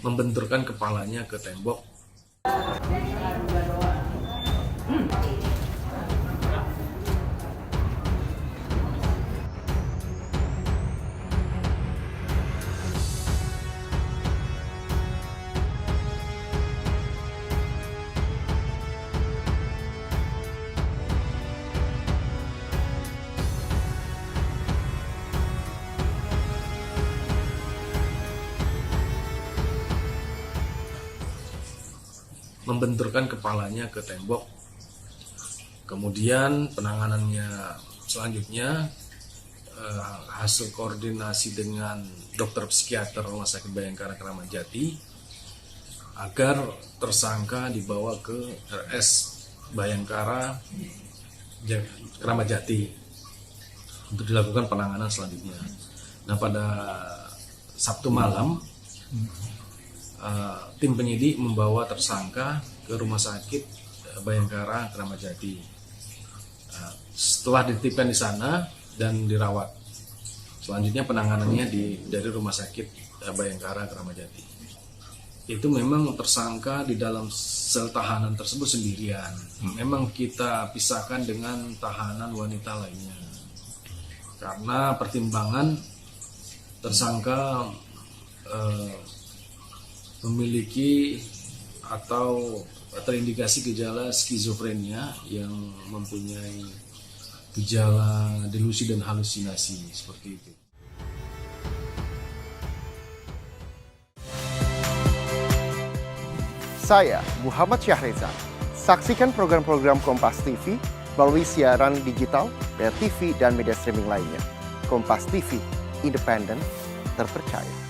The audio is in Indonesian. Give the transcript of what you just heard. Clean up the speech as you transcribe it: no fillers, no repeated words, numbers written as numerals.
membenturkan kepalanya ke tembok. Membenturkan kepalanya ke tembok. Kemudian penanganannya selanjutnya hasil koordinasi dengan dokter psikiater Rumah Sakit Bayangkara Kramat Jati agar tersangka dibawa ke RS Bayangkara Kramat Jati untuk dilakukan penanganan selanjutnya. Nah, pada Sabtu malam tim penyidik membawa tersangka ke Rumah Sakit Bayangkara Kramat Jati. Setelah dititipkan di sana dan dirawat, selanjutnya penanganannya dari Rumah Sakit Bayangkara Kramat Jati. Itu memang tersangka di dalam sel tahanan tersebut sendirian. Memang kita pisahkan dengan tahanan wanita lainnya karena pertimbangan tersangka memiliki atau terindikasi gejala skizofrenia yang mempunyai gejala delusi dan halusinasi seperti itu. Saya Muhammad Syahreza. Saksikan program-program Kompas TV melalui siaran digital, pay TV, dan media streaming lainnya. Kompas TV, independen, terpercaya.